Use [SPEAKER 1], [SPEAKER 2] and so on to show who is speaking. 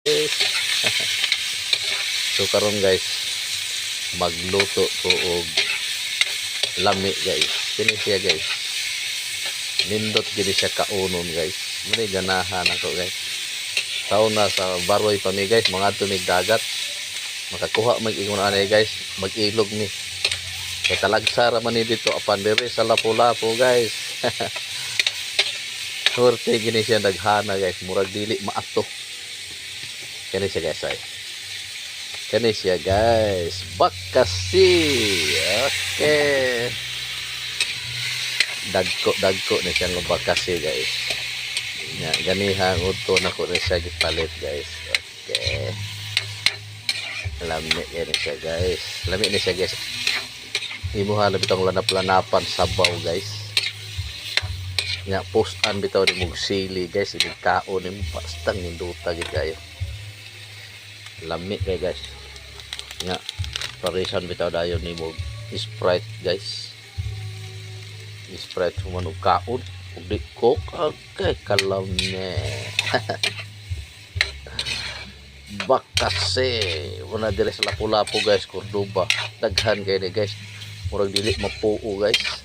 [SPEAKER 1] So karon guys, magluto ko og lami guys. Kini siya guys. Nindot gini siya kaunon guys. Muna ganahan ako guys. Taon na sa baroy pa mi guys, mga tumig dagat. Makakuha mag-ingon anay guys, mag-ilog mi. Kay talagsara man ni dito apan diri sa Lapu-Lapu guys. Surte gini siya daghana guys, murag dili maato. Kani siya guys ay. Kani siya guys, bakasi. Okay. Dagko na siyang bakasi guys. Nya ganiha uto na ko na siya gipalit guys. Okay. Lami ni siya guys. Lami ni siya guys. Imuha na bitong lanap-lanapan sabaw guys. Nya postan bitaw ni mug sili guys, ini kaon ni pastang ninduta gid kayo. Lami kay guys. Nya parisan bitaw dayon ni mug Sprite guys. Sprite humano kaon ug di coke. Okay, kalami. Bakase una dire sa Lapu-Lapu guys, Cordoba. Daghan kay ni guys. Murag dili mapuo guys.